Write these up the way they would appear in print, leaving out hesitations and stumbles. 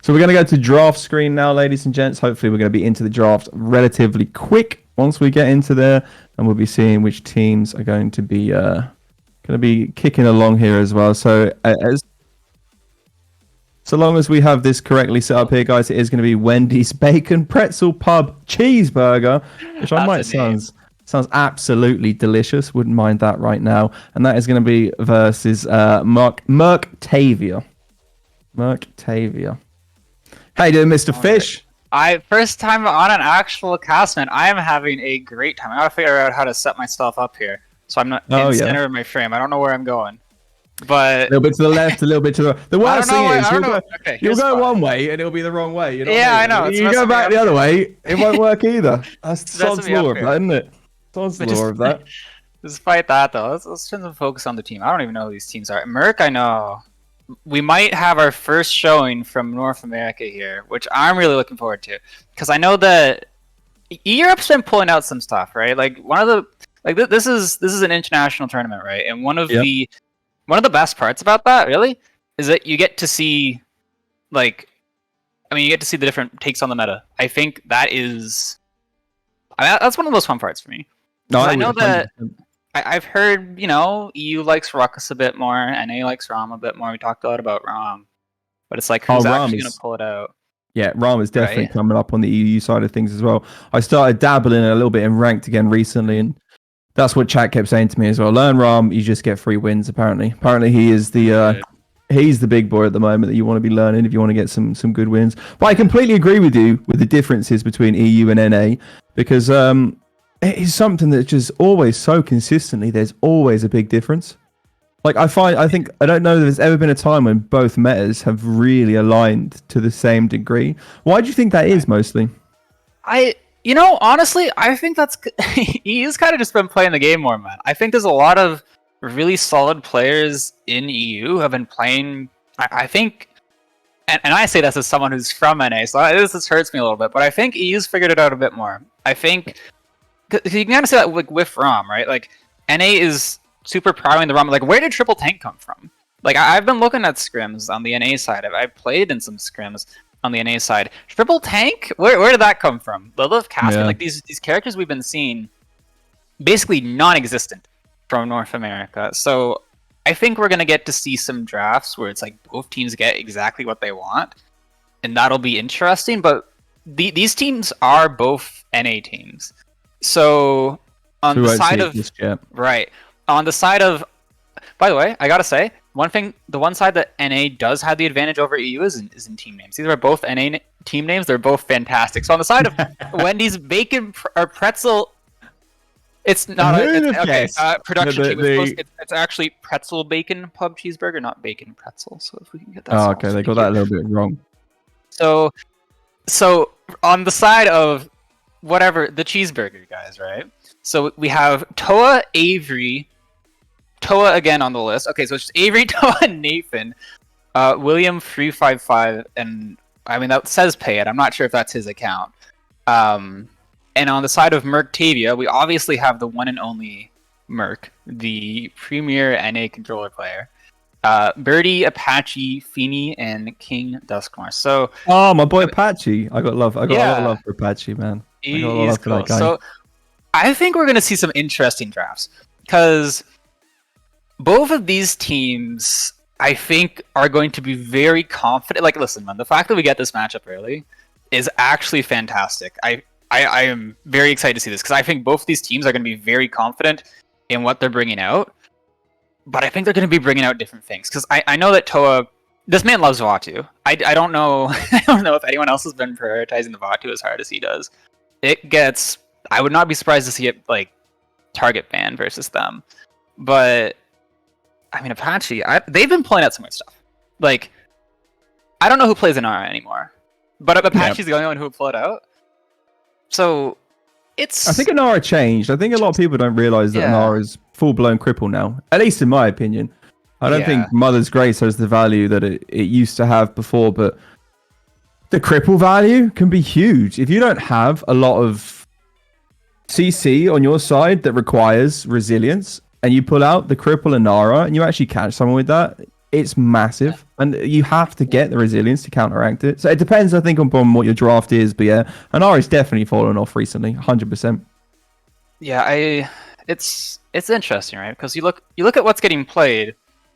So we're going to go to draft screen now, ladies and gents. Hopefully we're going to be into the draft relatively quick once we get into there, and we'll be seeing which teams are going to be kicking along here as well. So so long as we have this correctly set up here, guys, it is going to be Wendy's Bacon Pretzel Pub Cheeseburger, which I might sounds absolutely delicious. Wouldn't mind that right now. And that is going to be versus Murktavia. Murktavia. How you doing, Mr. Fish? First time on an actual cast, man. I am having a great time. I gotta figure out how to set myself up here, so I'm not in the center of my frame. I don't know where I'm going, but a little bit to the left, a little bit to the. The worst thing is you'll go one way and it'll be the wrong way. You know I know. You go back the other way, it won't work either. That's Sod's law of that, isn't it? Sod's law of that. Despite that, though, let's try to focus on the team. I don't even know who these teams are. Merc, I know. We might have our first showing from North America here, which I'm really looking forward to, because I know that Europe's been pulling out some stuff, right? Like this is an international tournament, right? And one of the best parts about that, really, is that you get to see, you get to see the different takes on the meta. I think that's one of those fun parts for me. No, I know that. I've heard, EU likes Ruckus a bit more, NA likes Rom a bit more. We talked a lot about Rom, but it's like, who's actually going to pull it out? Yeah, Rom is definitely coming up on the EU side of things as well. I started dabbling a little bit in ranked again recently, and that's what chat kept saying to me as well. Learn Rom, you just get free wins, apparently. Apparently he is he's the big boy at the moment that you want to be learning if you want to get some good wins. But I completely agree with you with the differences between EU and NA, because it is something that's just always so consistently, there's always a big difference. Like I don't know that there's ever been a time when both metas have really aligned to the same degree. Why do you think that is mostly? Honestly, I think he's kind of just been playing the game more, man. I think there's a lot of really solid players in EU who have been playing, I think, and I say this as someone who's from NA, so this hurts me a little bit, but I think EU's figured it out a bit more. I think you can kind of say that with Rom, right? Like, NA is super prowling the Rom. Like, where did Triple Tank come from? Like, I've been looking at scrims on the NA side. I've played in some scrims on the NA side. Triple Tank? Where did that come from? Lilith, Caspian, like these characters we've been seeing basically non-existent from North America. So I think we're going to get to see some drafts where it's like both teams get exactly what they want, and that'll be interesting. But these teams are both NA teams. So on the side of on the side of, by the way, I gotta say the one side that NA does have the advantage over EU is in team names. These are both NA team names. They're both fantastic. So on the side of Wendy's Bacon or Pretzel, it's not production team was close. It's actually Pretzel Bacon Pub Cheeseburger, not Bacon Pretzel. So if we can get that. Oh, okay, they got that a little bit wrong. So on the side of whatever, the cheeseburger guys, right? So we have Toa, Avery, Toa again on the list. Okay, so it's Avery, Toa, and Nathan, William 355, and I mean that says pay it. I'm not sure if that's his account. And on the side of Murktavia, we obviously have the one and only Murk, the premier NA controller player. Birdie, Apache, Feeny, and King Duskmore. So, my boy Apache. I got a lot of love for Apache, man. He's cool. So I think we're going to see some interesting drafts, because both of these teams, I think, are going to be very confident. Like, listen, man, the fact that we get this matchup early is actually fantastic. I am very excited to see this, because I think both of these teams are going to be very confident in what they're bringing out. But I think they're going to be bringing out different things, because I know that Toa, this man loves Vatu. I don't know if anyone else has been prioritizing the Vatu as hard as he does. I would not be surprised to see it like target ban versus them. But I mean, Apache, they've been pulling out some weird stuff. Like, I don't know who plays Inara anymore, but Apache's the only one who would pull it out. So I think Inara changed. I think a lot of people don't realize that Inara is full-blown cripple now, at least in my opinion. I don't think Mother's Grace has the value that it used to have before, but the cripple value can be huge. If you don't have a lot of CC on your side that requires resilience, and you pull out the cripple Inara and you actually catch someone with that, it's massive. And you have to get the resilience to counteract it. So it depends, I think, on what your draft is. But yeah, Anari's definitely fallen off recently, 100%. Yeah, it's interesting, right? Because you look at what's getting played,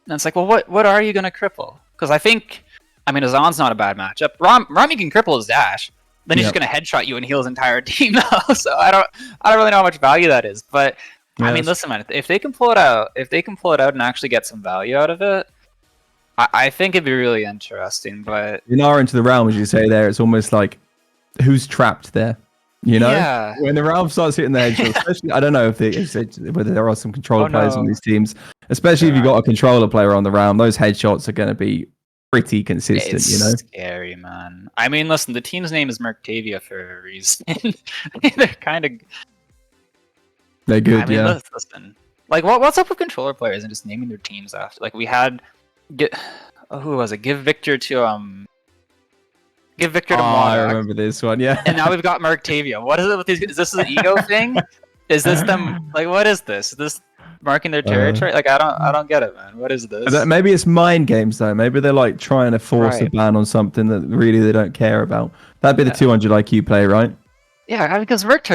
and it's like, well, what are you gonna cripple? Because Azan's not a bad matchup. Rom you can cripple his dash, then he's just gonna headshot you and heal his entire team though. So I don't really know how much value that is. But listen, man, if they can pull it out, and actually get some value out of it, I think it'd be really interesting. But Inara into the realm, as you say there, it's almost like who's trapped there. You know, when the realm starts hitting the headshot, especially, I don't know whether there are some controller players on these teams, especially if you've got a controller player on the realm, those headshots are going to be pretty consistent. It's scary, man. I mean, listen, the team's name is Murktavia for a reason. They're good. Listen, like what's up with controller players and just naming their teams after? Like we had, who was it? Give Victor to Monarch. I remember this one, yeah. And now we've got Murktavia. What is it with these? Is this an ego thing? Is this them? Like, what is this? Is this marking their territory? Like, I don't get it, man. What is this? Maybe it's mind games, though. Maybe they're like trying to force a ban on something that really they don't care about. That'd be the 200 IQ play, right? Yeah, because Merc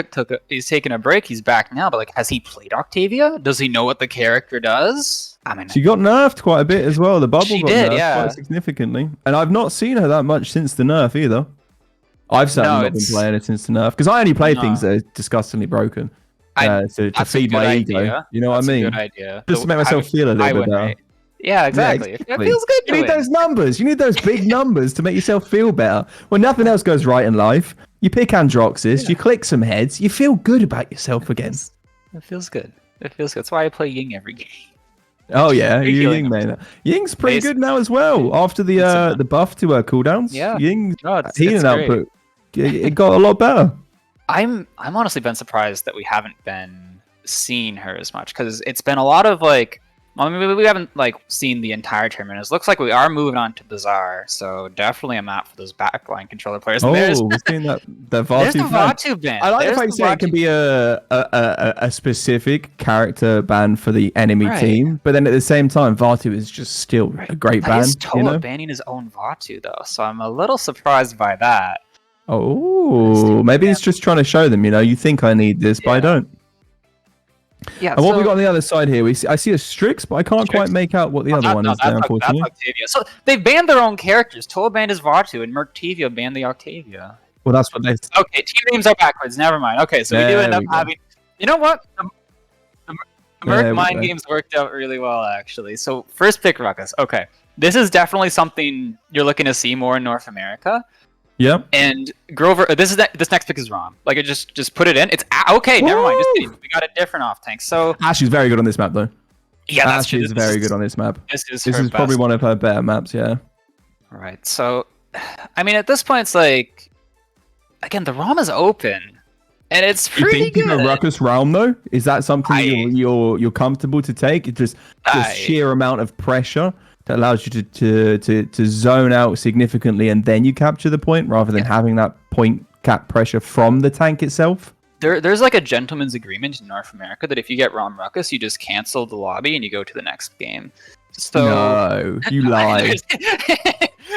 he's taking a break. He's back now, but like, has he played Octavia? Does he know what the character does? I mean, she got nerfed quite a bit as well. The bubble got nerfed quite significantly, and I've not seen her that much since the nerf either. I've certainly not been playing it since the nerf because I only play things that are disgustingly broken to feed my ego. You know what I mean? Good idea. Just to make myself feel a little bit better. Yeah, exactly. It feels good. You need those numbers. You need those big numbers to make yourself feel better. When nothing else goes right in life, you pick Androxus, you click some heads, you feel good about yourself again. It feels good. That's why I play Ying every game. Oh yeah, Ying man. Ying's pretty good now as well. After the buff to her cooldowns, Ying's healing output it got a lot better. I'm honestly been surprised that we haven't been seeing her as much because it's been a lot of like. I mean, we haven't like seen the entire tournament. It looks like we are moving on to Bazaar, so definitely a map for those backline controller players. We're seeing that Vatu. There's the Vatu ban. I like the fact you say it can be a specific character ban for the enemy team, but then at the same time, Vatu is just still a great ban. He's Toa banning his own Vatu though, so I'm a little surprised by that. Oh, maybe he's just trying to show them. You think I need this, but I don't. Yeah, and what we got on the other side here, I see a Strix, but I can't quite make out what the other one is there, unfortunately. That's Octavia. So they banned their own characters. Toa banned his Vatu, and Murktavia banned the Octavia. Well, that's what they... Okay, team names are backwards. Never mind. Okay, so we do end up having... You know what? The Merc mind games worked out really well, actually. So first pick Ruckus. Okay, this is definitely something you're looking to see more in North America. Yep. And Grover, this next pick is Rom. Like, just put it in. It's okay. Never mind. Just kidding. We got a different off tank. So Ashley's very good on this map, though. Yeah, Ashley's very good on this map. This is probably one of her better maps. Yeah. All right. So, I mean, at this point, it's like, again, the Rom is open, and it's pretty good. A Ruckus realm though, is that something you're comfortable to take? It's just the sheer amount of pressure that allows you to zone out significantly and then you capture the point rather than having that point cap pressure from the tank itself. There's like a gentleman's agreement in North America that if you get Rom Ruckus, you just cancel the lobby and you go to the next game. So no, you lie.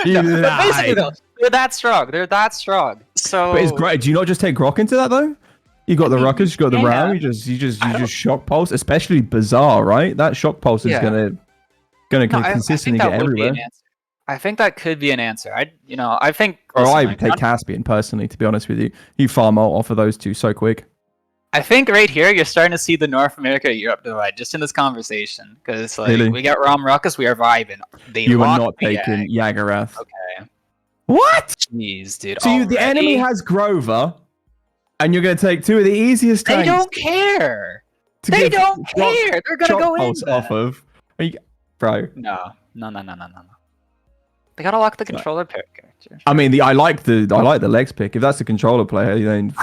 You lie. Basically, though, they're that strong. So, but it's great. Do you not just take Rock into that though? You got the Ruckus, you got the Ram. You just shock pulse, especially Bazaar, right? That shock pulse is gonna consistently get everywhere. I think that could be an answer. I think. Or I would take Caspian personally, to be honest with you. You farm out off of those two so quick. I think right here you're starting to see the North America Europe divide just in this conversation because we got Rom Ruckus, we are vibing. You are not taking Yagarath. Okay. What? Jeez, dude. So the enemy has Grover, and you're going to take two of the easiest tanks. They don't care. They don't care. They're going to go in off of. Bro. No. They gotta lock the controller pick. I mean, I like the Lex pick. If that's the controller player, then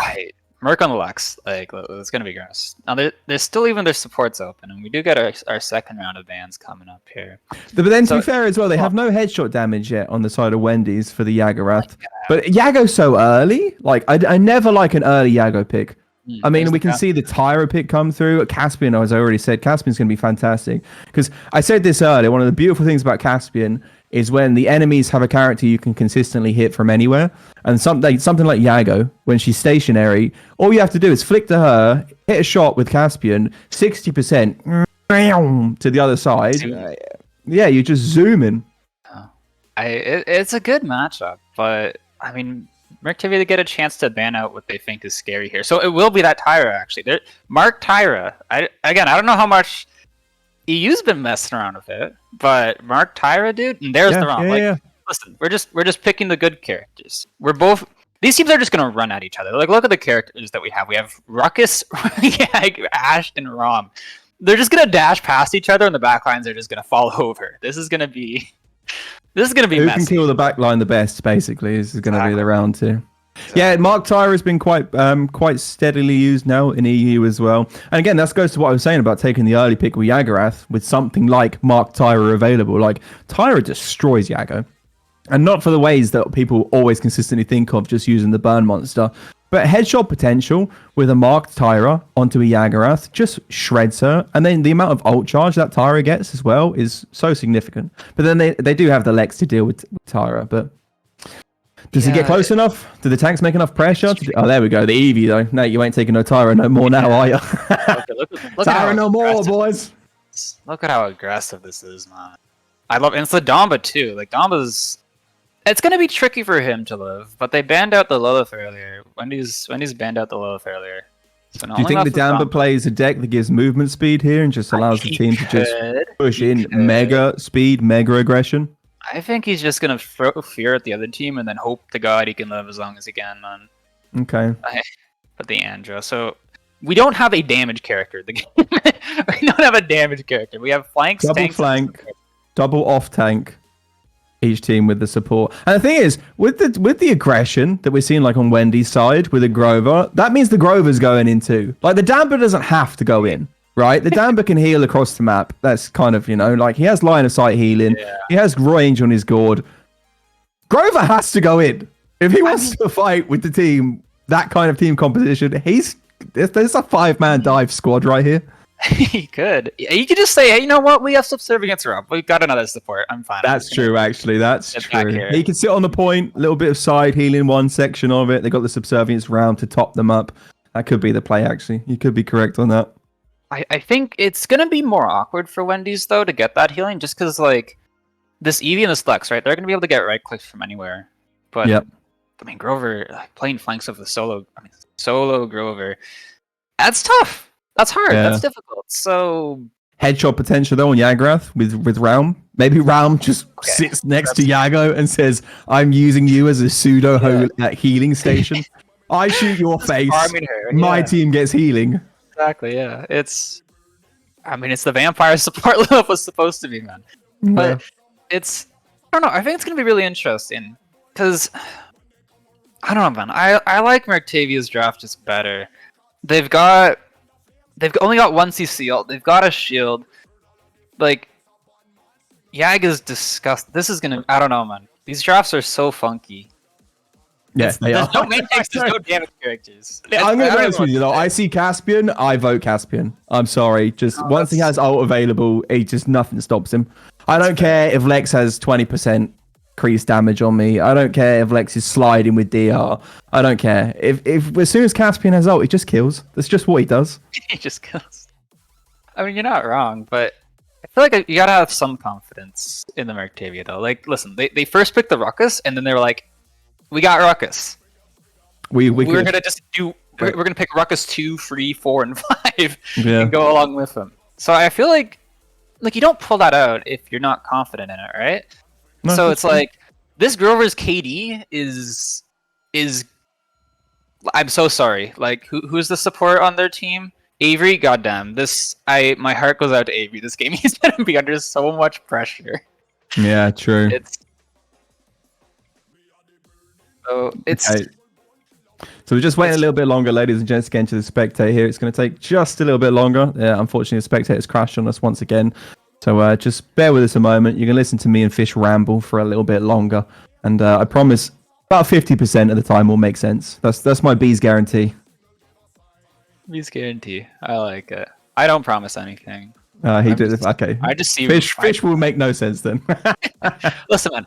Merc on the Lex. Like, it's gonna be gross. Now there's still even their supports open, and we do get our second round of bans coming up here. But then to be fair as well, they have no headshot damage yet on the side of Wendy's for the Yagarath. But Yago's so early. Like I never like an early Yago pick. I mean, we can see the Tyra pick come through. Caspian, as I already said, Caspian's going to be fantastic. Because I said this earlier, one of the beautiful things about Caspian is when the enemies have a character you can consistently hit from anywhere. And something like Yago, when she's stationary, all you have to do is flick to her, hit a shot with Caspian, 60% to the other side. Yeah, you just zoom in. It's a good matchup, but I mean, Murktavia to get a chance to ban out what they think is scary here. So it will be that Tyra, actually. Murktavia. I don't know how much EU's been messing around with it, but Murktavia, dude, and there's the ROM. Listen, we're just picking the good characters. These teams are just gonna run at each other. Like, look at the characters that we have. We have Ruckus, Ash, and Rom. They're just gonna dash past each other, and the backlines are just gonna fall over. This is gonna be messy. Who can kill the backline the best? Basically, this is gonna be the round two. Exactly. Yeah, Murktavia has been quite steadily used now in EU as well. And again, that goes to what I was saying about taking the early pick with Yagarath with something like Murktavia available. Like, Tyra destroys Yago. And not for the ways that people always consistently think of, just using the burn monster. But headshot potential with a Murktavia onto a Yagarath just shreds her. And then the amount of ult charge that Tyra gets as well is so significant. But then they do have the Lex to deal with Tyra, but... Does he get close enough? Do the tanks make enough pressure? Oh, there we go. The Eevee, though. No, you ain't taking no Tyra no more now, are you? Look Tyra no more, boys. Look at how aggressive this is, man. I love, and it's the Damba, too. Like, Damba's... It's going to be tricky for him to live, but they banned out the Lilith earlier. Wendy's banned out the Lilith earlier. So do you think the Damba plays a deck that gives movement speed here and just allows the team to just push in mega speed, mega aggression? I think he's just gonna throw fear at the other team and then hope to God he can live as long as he can, man. Okay. But the Andra. So we don't have a damage character. We don't have a damage character. We have flanks, double tanks, flank, double off tank. Each team with the support. And the thing is, with the aggression that we're seeing like on Wendy's side with the Grover, that means the Grover's going in too. Like, the Damba doesn't have to go in. Right, the Damba can heal across the map. That's kind of, like, he has line of sight healing. Yeah. He has range on his gourd. Grover has to go in if he wants to fight with the team. That kind of team composition, there's a 5-man dive squad right here. He could. You could just say, hey, you know what? We have subservience Rob. We've got another support. I'm fine. That's true, actually. That's true. He can sit on the point, a little bit of side healing one section of it. They got the subservience round to top them up. That could be the play, actually. You could be correct on that. I think it's going to be more awkward for Wendy's, though, to get that healing, just because, like, this Eevee and this Lex, right? They're going to be able to get right-clicks from anywhere. But, I mean, Grover, like, playing flanks of the solo Grover, that's tough. That's hard. Yeah. That's difficult. So... Headshot potential, though, on Yagarath with Raum. Maybe Raum just sits next to Yago and says, I'm using you as a pseudo healing station. I shoot your face. My team gets healing. Exactly, yeah. It's the vampire support Lilith was supposed to be, man. But I don't know, I think it's going to be really interesting. Because, I don't know, man. I like Murktavia's draft just better. They've only got one CC ult. They've got a shield. Like, Yag is disgusting. This is going to, I don't know, man. These drafts are so funky. Yes, they are. There's no damage characters. I'm going to be honest with you, though. I see Caspian, I vote Caspian. I'm sorry. Just once he has ult available, nothing stops him. I don't care if Lex has 20% increased damage on me. I don't care if Lex is sliding with DR. I don't care. If as soon as Caspian has ult, he just kills. That's just what he does. He just kills. I mean, you're not wrong, but I feel like you got to have some confidence in the Murktavia, though. Like, listen, they first picked the Ruckus, and then they were like, we got Ruckus. We're gonna just do. We're gonna pick Ruckus 2, 3, 4, and 5, and go along with them. So I feel like you don't pull that out if you're not confident in it, right? No, so it's like this Grover's KD is. I'm so sorry. Like, who's the support on their team? Avery. Goddamn, my heart goes out to Avery. This game, he's gonna be under so much pressure. Yeah, true. So we're just waiting a little bit longer, ladies and gents, to get into the spectator here. It's going to take just a little bit longer. Unfortunately, the spectator's crashed on us once again. So just bear with us a moment. You can listen to me and Fish ramble for a little bit longer. And I promise about 50% of the time will make sense. That's my B's guarantee. B's guarantee. I like it. I don't promise anything. He did. Okay. I just see fish will make no sense then. Listen, man,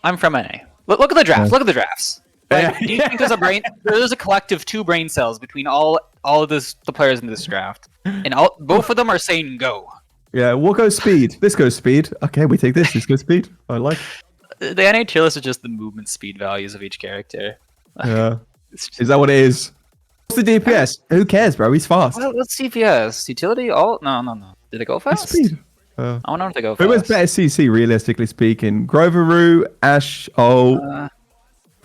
I'm from NA. Look at the drafts. Look at the drafts. Like, do you think there's a collective 2 brain cells between all of the players in this draft, and both of them are saying go. Yeah, what goes speed? This goes speed. Okay, we take this. This goes speed. I like. The NA tier list is just the movement speed values of each character. Yeah. Is that what it is? What's the DPS? Who cares, bro? He's fast. Well, what's CPS? Utility? All? No. Did it go fast? Speed. I wonder if they go fast. Who was better CC, realistically speaking? Groveru, Ashe ult,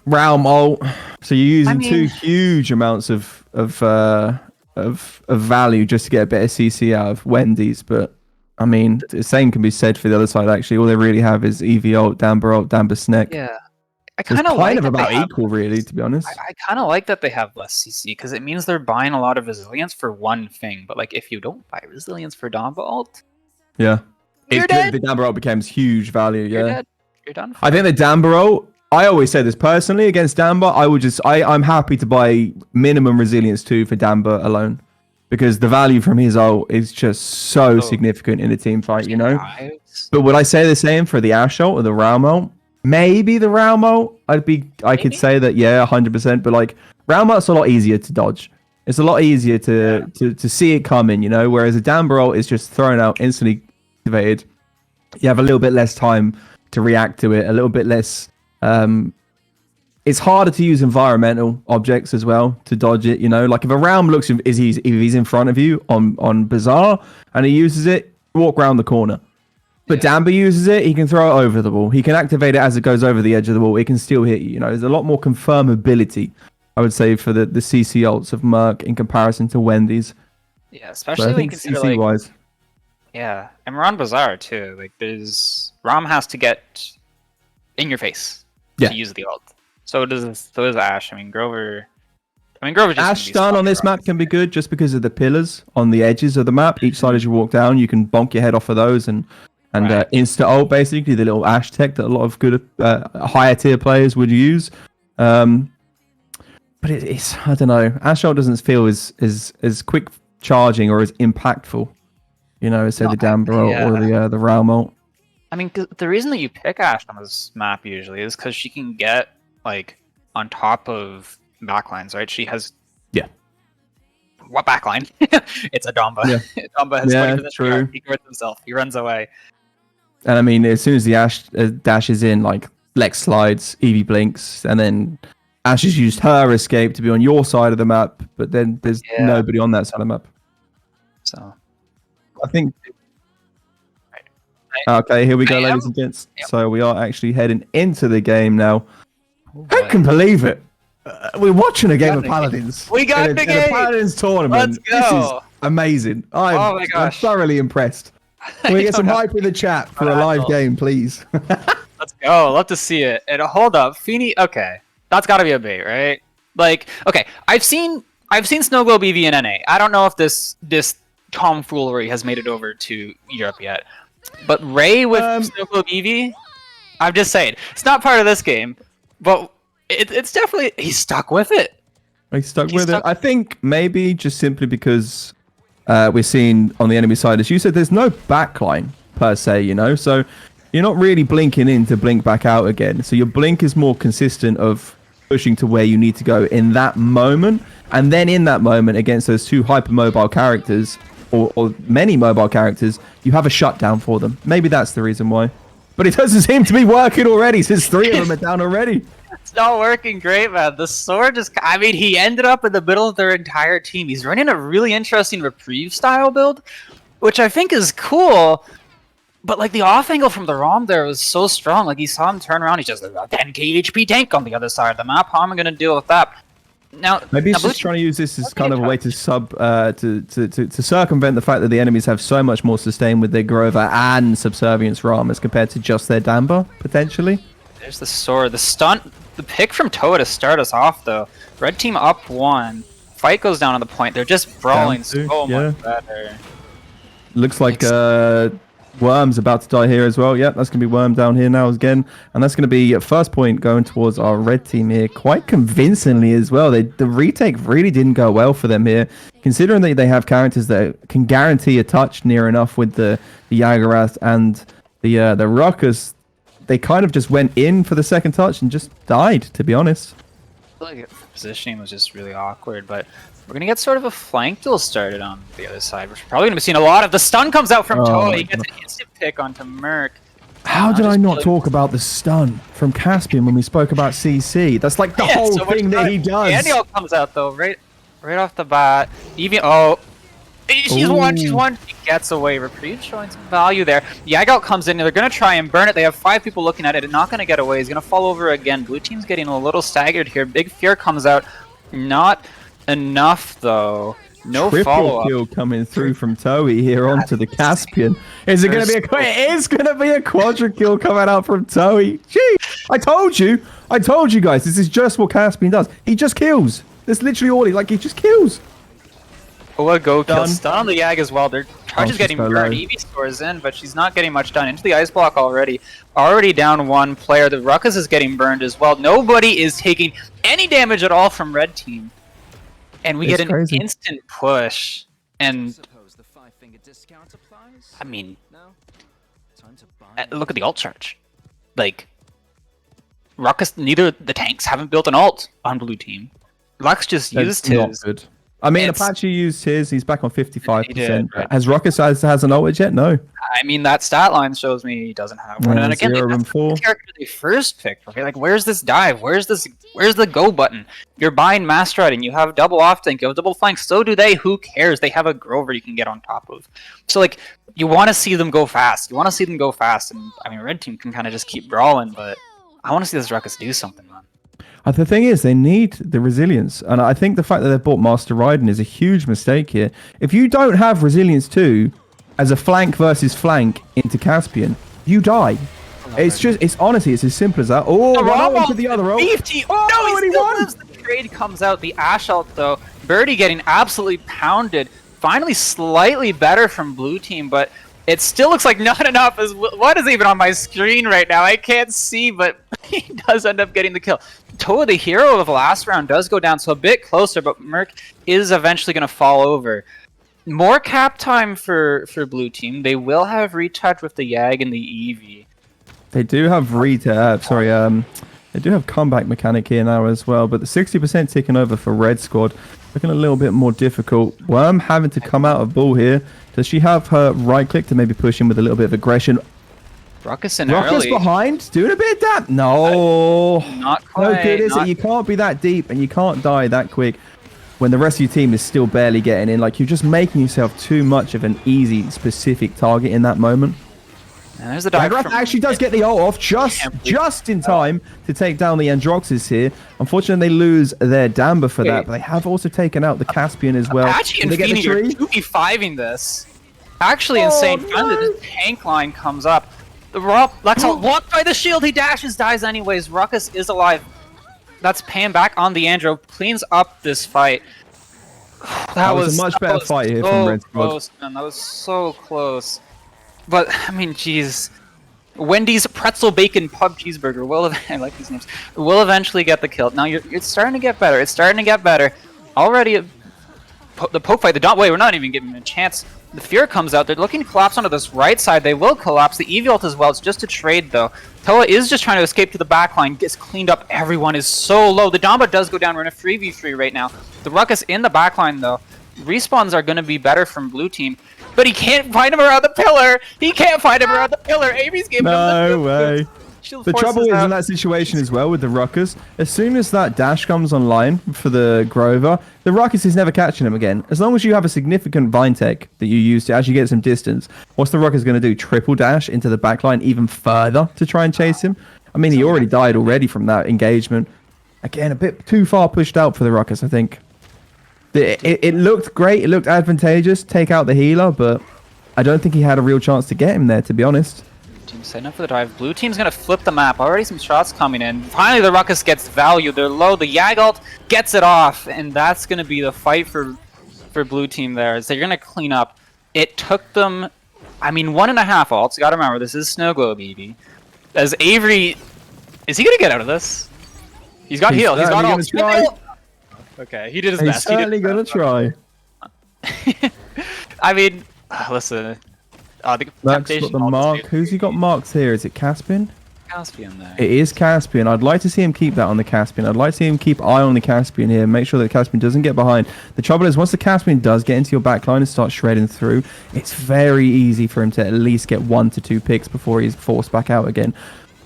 Realm ult. So you're using 2 huge amounts of value just to get a better CC out of Wendy's, but I mean, the same can be said for the other side, actually. All they really have is EV ult, Damber Sneck. Yeah. It's kind of about equal, really, to be honest. I kind of like that they have less CC, because it means they're buying a lot of resilience for one thing. But like, if you don't buy resilience for Damber ult, yeah, you're dead. The Damber ult becomes huge value. Yeah, you're dead. You're done. I think the Damber ult. I always say this personally against Damber. I'm happy to buy minimum resilience 2 for Damber alone, because the value from his ult is just so significant in a team fight, you know. But would I say the same for the Ashe ult or the Realm ult? Maybe the Realm ult. I could say that, yeah, 100%. But like, Realm ult's a lot easier to dodge. It's a lot easier to see it coming, you know. Whereas a Damber ult is just thrown out, instantly activated. You have a little bit less time to react to it. A little bit less. It's harder to use environmental objects as well to dodge it, you know. Like if a Realm looks, if he's in front of you on Bazaar and he uses it, walk around the corner. But Damber uses it, he can throw it over the wall. He can activate it as it goes over the edge of the wall. It can still hit you. You know, there's a lot more confirmability, I would say, for the CC ults of Murk in comparison to Wendy's. Yeah, especially when you consider CC wise. Yeah, and we're on Bazaar too. Like, Rom has to get in your face to use the ult. So does Ashe. I mean, Grover just Ashe stun on this map can be good just because of the pillars on the edges of the map. Each side as you walk down, you can bonk your head off of those and insta ult, basically the little Ashe tech that a lot of good higher tier players would use. But it's I don't know. Ashe ult doesn't feel as quick charging or as impactful, you know, as say the Damber ult or the Realm ult. I mean, the reason that you pick Ashe on this map usually is because she can get like on top of backlines, right? She has what backline? It's a Domba. Yeah. Domba has 20% true. He converts himself. He runs away. And I mean, as soon as the Ashe dashes in, like Lex slides, Eevee blinks, and then Ashe has used her escape to be on your side of the map, but then there's nobody on that side of the map. So I think. Okay, here we go, ladies and gents. Yep. So we are actually heading into the game now. I can believe it. We're watching a game of Paladins. We got the game. In a Paladins tournament. Let's go. This is amazing. I'm thoroughly impressed. Can we get some hype in the chat for a live game, please? Let's go. Love to see it. And hold up, Feeny. Okay, that's got to be a bait, right? Like, okay, I've seen Snow Globe EV in NA. I don't know if this tomfoolery has made it over to Europe yet. But Ray with Snow Globe EV, I'm just saying, it's not part of this game, but it's definitely, he's stuck with it. He's stuck with it. I think maybe just simply because we're seeing on the enemy side, as you said, there's no backline per se, you know, so you're not really blinking in to blink back out again. So your blink is more consistent of pushing to where you need to go in that moment. And then in that moment against those 2 hypermobile characters, or many mobile characters, you have a shutdown for them. Maybe that's the reason why. But it doesn't seem to be working already, since 3 of them are down already. It's not working great, man. The sword just... I mean, he ended up in the middle of their entire team. He's running a really interesting reprieve style build, which I think is cool. But, like, the off angle from the ROM there was so strong. Like, you saw him turn around, he's just like a 10k HP tank on the other side of the map. How am I going to deal with that? Now, maybe he's just trying to use this as kind of a way to to circumvent the fact that the enemies have so much more sustain with their Grover and Subservience ROM as compared to just their Damber, potentially. There's the sword. The stunt, the pick from Toa to start us off, though. Red team up 1. Fight goes down on the point. They're just brawling so much better. Looks like Worm's about to die here as well. Yep, that's going to be Worm down here now again. And that's going to be first point going towards our red team here quite convincingly as well. The retake really didn't go well for them here, considering that they have characters that can guarantee a touch near enough with the Yagarath and the Ruckus. They kind of just went in for the second touch and just died, to be honest. I feel like the positioning was just really awkward, but we're going to get sort of a flank duel started on the other side, which we're probably going to be seeing a lot of. The stun comes out from Toa. He gets an instant pick onto Murk. How did I not talk about the stun from Caspian when we spoke about CC? That's like the whole thing that he does. Daniel comes out, though, right off the bat. Even, she's one. She gets away. Reprieve showing some value there. Yagout comes in, and they're going to try and burn it. They have 5 people looking at it. Not going to get away. He's going to fall over again. Blue team's getting a little staggered here. Big Fear comes out. Not enough, though. No follow-up. Triple kill coming through from Toei here onto the Caspian. Is it going to be it is going to be a quadra kill coming out from Toei. Gee, I told you guys, this is just what Caspian does. He just kills. That's literally all he just kills. Oa go kill stun on the Yag as well. Their charge is getting burned. Eevee stores in, but she's not getting much done. Into the ice block already. Already down 1 player. The Ruckus is getting burned as well. Nobody is taking any damage at all from red team. And we get an instant push. And I mean, look at the ult charge. Like, Ruckus, neither the tanks haven't built an ult on blue team. Lux just used his. Good. I mean, Apache used his. He's back on 55%. Right. Has Ruckus has an ult yet? No. I mean, that stat line shows me he doesn't have one. And again, that's the character they first picked. Okay, like, where's this dive? Where's the go button? You're buying Master Riding. You have double off tank. You have double flank. So do they. Who cares? They have a Grover you can get on top of. So, like, you want to see them go fast. And I mean, red team can kind of just keep brawling, but I want to see this Ruckus do something, man. The thing is, they need the resilience. And I think the fact that they've bought Master Riding is a huge mistake here. If you don't have resilience 2 as a flank versus flank into Caspian, you die. It's honestly, it's as simple as that. Oh, into the other row. No, he still lives. The trade comes out. The Ash ult, though. Birdie getting absolutely pounded. Finally, slightly better from blue team, but it still looks like not enough. What is even on my screen right now? I can't see, but he does end up getting the kill. Toa, the hero of the last round, does go down, so a bit closer, but Murk is eventually going to fall over. More cap time for blue team. They will have retouch with the Yag and the Eevee. They do have they do have comeback mechanic here now as well, but the 60% ticking over for red squad. Looking a little bit more difficult. Worm having to come out of ball here. Does she have her right click to maybe push in with a little bit of aggression? Ruckus early. Behind, doing a bit of that. No, not quite. No good, is it? You can't be that deep and you can't die that quick when the rest of your team is still barely getting in. Like, you're just making yourself too much of an easy, specific target in that moment. And there's a dive. Actually does get the ult off just in time to take down the Androxys here. Unfortunately, they lose their Damba for that, but they have also taken out the Caspian as well. Apache and Feeny are 2v5ing this. Actually insane. Finally, the tank line comes up. The Lexalt blocked by the shield. He dashes, dies anyways. Ruckus is alive. That's paying back on the Andro. Cleans up this fight. That was a much better fight here from Red Squad. Close, man. That was so close. But, I mean, jeez. Wendy's pretzel bacon pub cheeseburger I like these names. Will eventually get the kill. Now, it's starting to get better. It's starting to get better. Already, the poke fight, we're not even giving him a chance. The Fear comes out. They're looking to collapse onto this right side. They will collapse. The Eevee ult as well. It's just a trade, though. Toa is just trying to escape to the backline. Gets cleaned up. Everyone is so low. The Damba does go down. We're in a 3v3 right now. The Ruckus in the backline, though. Respawns are going to be better from blue team. But he can't find him around the pillar. Amy's giving him the No way. The trouble is in that situation as well with the Ruckus, as soon as that dash comes online for the Grover, the Ruckus is never catching him again. As long as you have a significant Vine Tech that you use to actually get some distance, what's the Ruckus going to do? Triple dash into the backline even further to try and chase him? I mean, he already died already from that engagement. Again, a bit too far pushed out for the Ruckus, I think. It looked great, it looked advantageous, take out the healer, but I don't think he had a real chance to get him there, to be honest. Team setting up for the dive. Blue team's going to flip the map. Already some shots coming in. Finally, the Ruckus gets value. They're low. The Yag ult gets it off, and that's going to be the fight for blue team there. So they're going to clean up. It took them I mean, 1.5 ults. You gotta remember, this is Snow Globe Eevee. As Avery... Is he gonna get out of this? He's got heal. He's got ult. Okay, he did his best. He's certainly gonna try. I mean, listen. The That's got the mark. Who's he got marked here? Is it Caspian? Caspian there. It is Caspian. I'd like to see him keep that on the Caspian. I'd like to see him keep eye on the Caspian here. Make sure that Caspian doesn't get behind. The trouble is, once the Caspian does get into your backline and start shredding through, it's very easy for him to at least get 1 to 2 picks before he's forced back out again.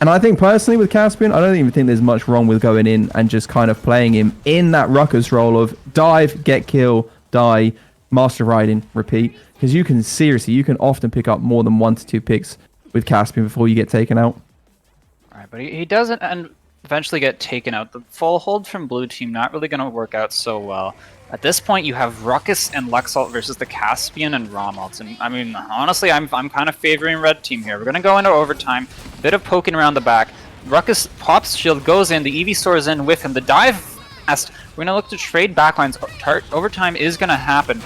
And I think personally with Caspian, I don't even think there's much wrong with going in and just kind of playing him in that ruckus role of dive, get kill, die, master riding, repeat. Because you can often pick up more than 1 to 2 picks with Caspian before you get taken out. Right, but he doesn't and eventually get taken out. The full hold from blue team not really going to work out so well. At this point, you have Ruckus and Luxalt versus the Caspian and Romalt. And I mean, honestly, I'm kind of favoring red team here. We're going to go into overtime. Bit of poking around the back. Ruckus pops shield, goes in. The Eevee soars in with him. The dive fast. We're going to look to trade backlines. Overtime is going to happen.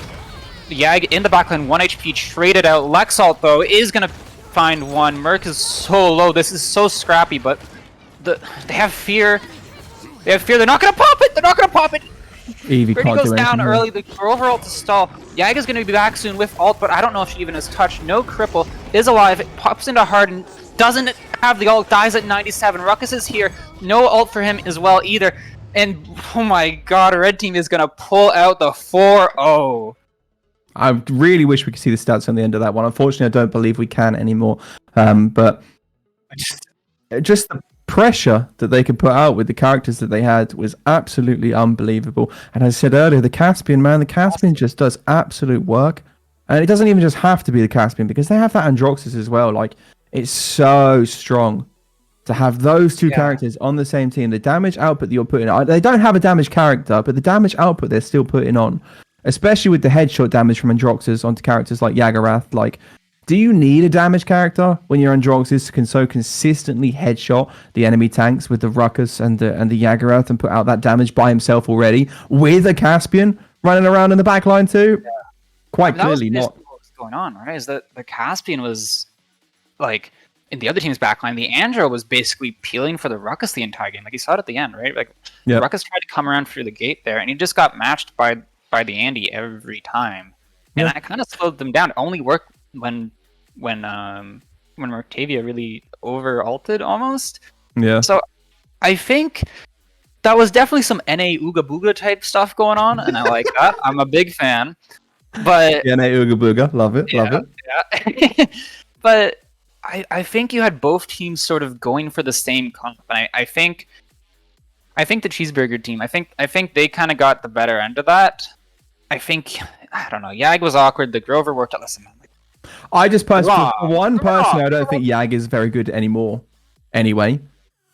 Yag in the backline, 1 HP, traded out. Luxalt, though, is going to find one. Merc is so low. This is so scrappy, but they have fear. They have fear. They're not going to pop it. They're not going to pop it. Eevee can't goes do down anything early. The Grover ult to stall. Yag is going to be back soon with ult, but I don't know if she even has touched. No cripple. Is alive. It pops into Harden. Doesn't have the ult. Dies at 97. Ruckus is here. No ult for him as well either. And oh my god, red team is going to pull out the 4-0. I really wish we could see the stats on the end of that one. Unfortunately, I don't believe we can anymore. But just the pressure that they could put out with the characters that they had was absolutely unbelievable. And as I said earlier, the Caspian, man, the Caspian just does absolute work. And it doesn't even just have to be the Caspian, because they have that Androxus as well. Like, it's so strong to have those two characters on the same team. The damage output that you're putting on, they don't have a damage character, but the damage output they're still putting on, especially with the headshot damage from Androxus onto characters like Yagarath. Like, do you need a damage character when your Androxus can so consistently headshot the enemy tanks with the Ruckus and the Yagarath and put out that damage by himself already with a Caspian running around in the backline too? Yeah. Quite clearly not. What was going on, right? Is that the Caspian was like in the other team's backline, the Andro was basically peeling for the Ruckus the entire game. Like, you saw it at the end, right? Like, Ruckus tried to come around through the gate there, and he just got matched by the Andy every time. And that kind of slowed them down. It only worked when Murktavia really over ulted almost. Yeah. So I think that was definitely some NA Ooga Booga type stuff going on, and I like that. I'm a big fan. But NA Ooga Booga, love it, love it. Yeah. But I think you had both teams sort of going for the same comp. And I think the Cheeseburger team, I think they kind of got the better end of that. I don't know. Yag was awkward. The Grover worked out. Listen, man. I just personally, I don't think Yag is very good anymore. Anyway,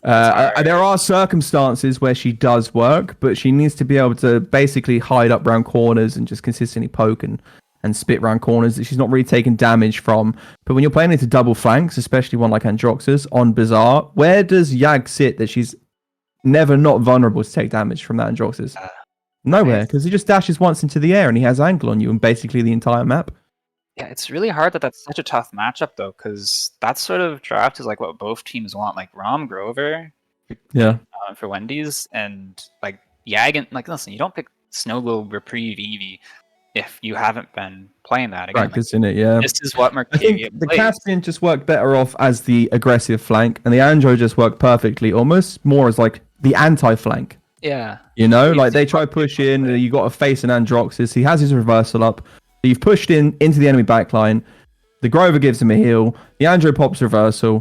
there are circumstances where she does work, but she needs to be able to basically hide up around corners and just consistently poke and spit around corners that she's not really taking damage from. But when you're playing into double flanks, especially one like Androxus on Bazaar, where does Yag sit that she's never not vulnerable to take damage from that Androxus? Nowhere, because he just dashes once into the air and he has angle on you and basically the entire map. Yeah, it's really hard that's such a tough matchup, though, because that sort of draft is like what both teams want, like Rom Grover for Wendy's, and like Yag. And like, listen, you don't pick Snow Globe Reprieve Eevee if you haven't been playing that again. Practice in it, yeah. This is what Murktavia I think the Caspian just worked better off as the aggressive flank, and the Andro just worked perfectly, almost more as like the anti-flank. Yeah. You know, like they try push in, you got to face an Androxus. He has his reversal up. You've pushed into the enemy backline. The Grover gives him a heal. The Andro pops reversal.